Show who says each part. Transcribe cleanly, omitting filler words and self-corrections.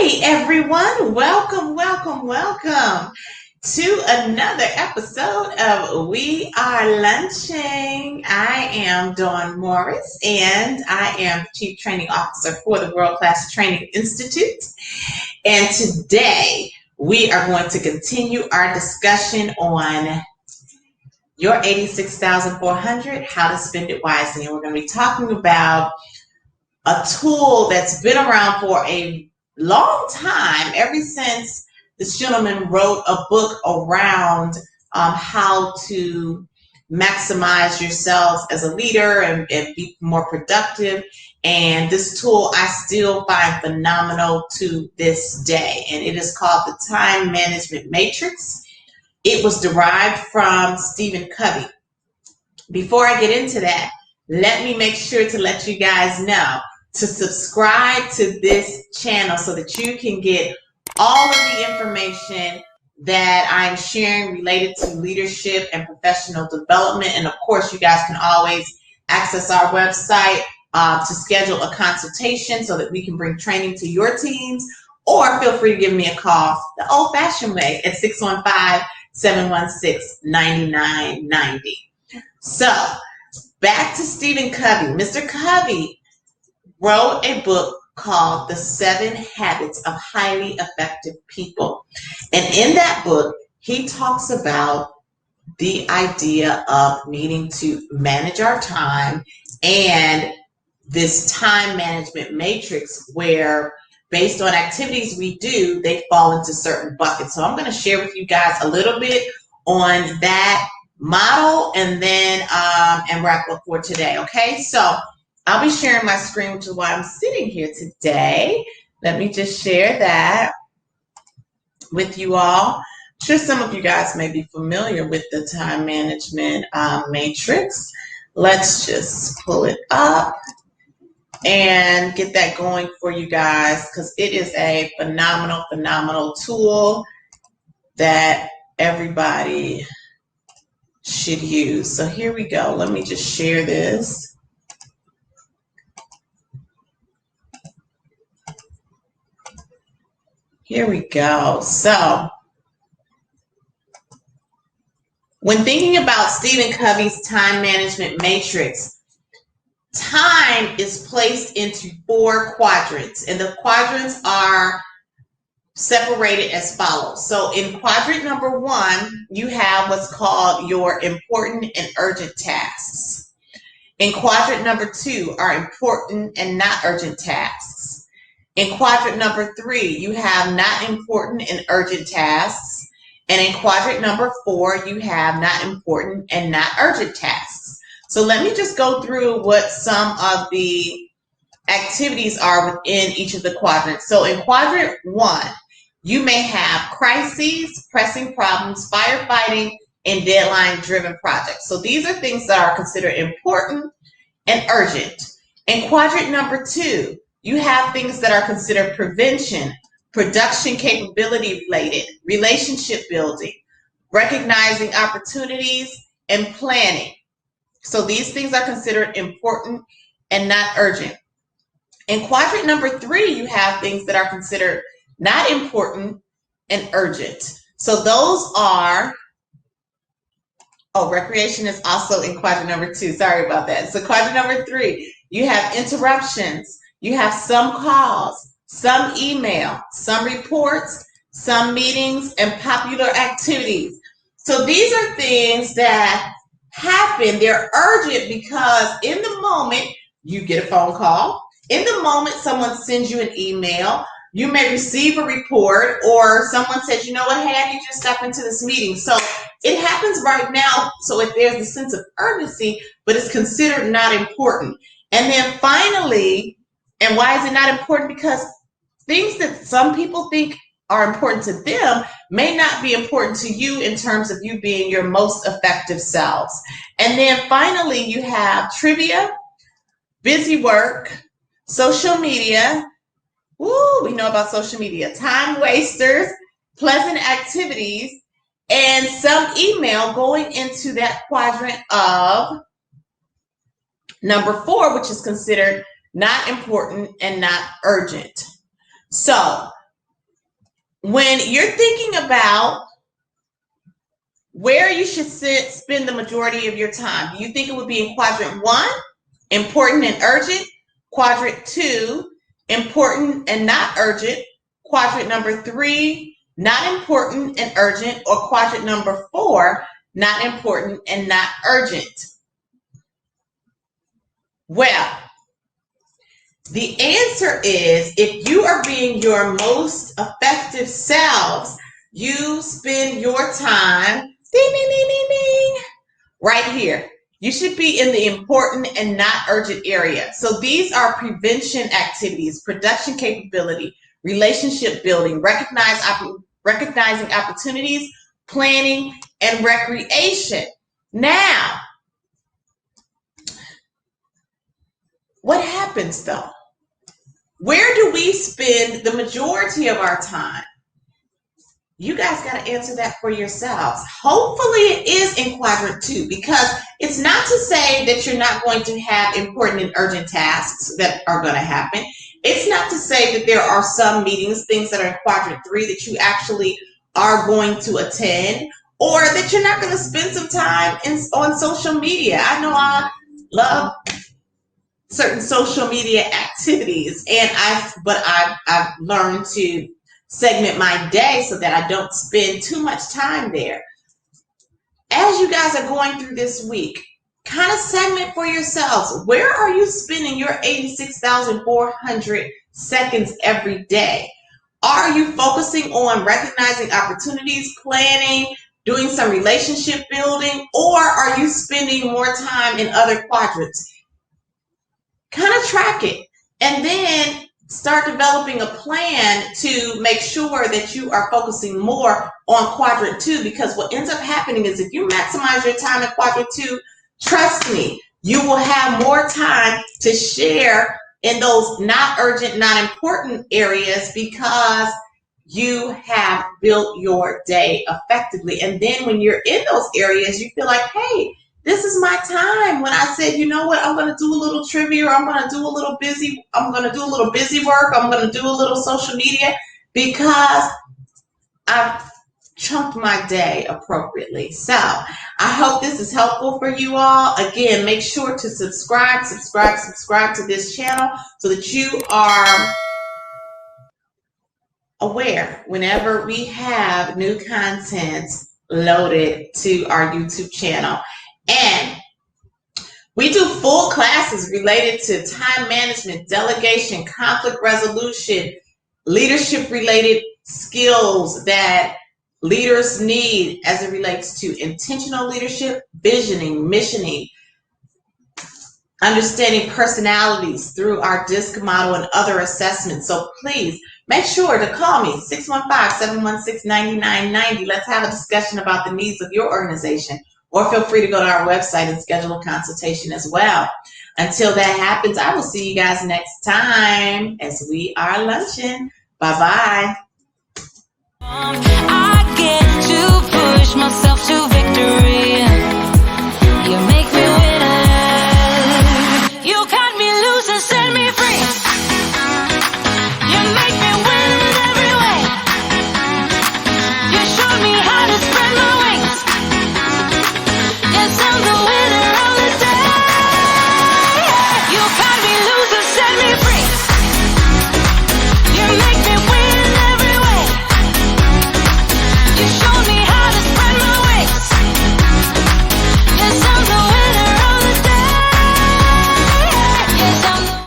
Speaker 1: Hey everyone, welcome to another episode of We Are Lunching. I am Dawn Morris and I am Chief Training Officer for the World Class Training Institute. And today we are going to continue our discussion on your 86,400, how to spend it wisely. And we're going to be talking about a tool that's been around for a long time, ever since this gentleman wrote a book around how to maximize yourselves as a leader and be more productive. And this tool I still find phenomenal to this day. And it is called the Time Management Matrix. It was derived from Stephen Covey. Before I get into that, let me make sure to let you guys know to subscribe to this channel so that you can get all of the information that I'm sharing related to leadership and professional development. And of course, you guys can always access our website to schedule a consultation so that we can bring training to your teams, or feel free to give me a call the old-fashioned way at 615-716-9990. So back to Stephen Covey. Mr. Covey wrote a book called The 7 Habits of Highly Effective People. And in that book, he talks about the idea of needing to manage our time and this time management matrix where, based on activities we do, they fall into certain buckets. So I'm going to share with you guys a little bit on that model and then and wrap up for today. Okay, so I'll be sharing my screen, which is why I'm sitting here today. Let me just share that with you all. I'm sure some of you guys may be familiar with the time management matrix. Let's just pull it up and get that going for you guys, because it is a phenomenal tool that everybody should use. So here we go. Let me just share this. Here we go. So when thinking about Stephen Covey's time management matrix, time is placed into 4 quadrants, and the quadrants are separated as follows. So in quadrant number 1, you have what's called your important and urgent tasks. In quadrant number 2 are important and not urgent tasks. In quadrant number 3, you have not important and urgent tasks. And in quadrant number 4, you have not important and not urgent tasks. So let me just go through what some of the activities are within each of the quadrants. So in quadrant 1, you may have crises, pressing problems, firefighting, and deadline-driven projects. So these are things that are considered important and urgent. In quadrant number 2, you have things that are considered prevention, production capability related, relationship building, recognizing opportunities, and planning. So these things are considered important and not urgent. In quadrant number 3, you have things that are considered not important and urgent. So those are, recreation is also in quadrant number 2. Sorry about that. So quadrant number 3, you have interruptions. You have some calls, some email, some reports, some meetings, and popular activities. So these are things that happen. They're urgent because in the moment you get a phone call. In the moment someone sends you an email. You may receive a report, or someone says, you know what, hey, I need you to step into this meeting. So it happens right now. So if there's a sense of urgency, but it's considered not important. And then finally, and why is it not important? Because things that some people think are important to them may not be important to you in terms of you being your most effective selves. And then finally, you have trivia, busy work, social media. We know about social media, time wasters, pleasant activities, and some email going into that quadrant of number 4, which is considered not important and not urgent. So when you're thinking about where you should spend the majority of your time, do you think it would be in quadrant 1, important and urgent, quadrant 2, important and not urgent, quadrant number 3, not important and urgent, or quadrant number 4, not important and not urgent? Well, the answer is, if you are being your most effective selves, you spend your time, ding, ding, ding, ding, ding, right here. You should be in the important and not urgent area. So these are prevention activities, production capability, relationship building, recognizing opportunities, planning, and recreation. Now, what happens though? Where do we spend the majority of our time? You guys got to answer that for yourselves. Hopefully it is in quadrant 2, because it's not to say that you're not going to have important and urgent tasks that are going to happen. It's not to say that there are some meetings, things that are in quadrant 3 that you actually are going to attend, or that you're not going to spend some time on social media. I know I love certain social media activities, and I've learned to segment my day so that I don't spend too much time there. As you guys are going through this week, kind of segment for yourselves. Where are you spending your 86,400 seconds every day? Are you focusing on recognizing opportunities, planning, doing some relationship building, or are you spending more time in other quadrants? Kind of track it, and then start developing a plan to make sure that you are focusing more on quadrant 2, because what ends up happening is, if you maximize your time in quadrant 2, trust me, you will have more time to share in those not urgent, not important areas, because you have built your day effectively. And then when you're in those areas, you feel like, hey, this is my time. When I said, you know what, I'm going to do a little trivia, or I'm going to do a little busy work, I'm going to do a little social media, because I've chunked my day appropriately. So I hope this is helpful for you all. Again, make sure to subscribe to this channel so that you are aware whenever we have new content loaded to our YouTube channel. And we do full classes related to time management, delegation, conflict resolution, leadership related skills that leaders need as it relates to intentional leadership, visioning, missioning, understanding personalities through our DISC model and other assessments. So please make sure to call me, 615-716-9990. Let's have a discussion about the needs of your organization. Or feel free to go to our website and schedule a consultation as well. Until that happens, I will see you guys next time as we are lunching. Bye-bye. I get to push myself to victory. You make me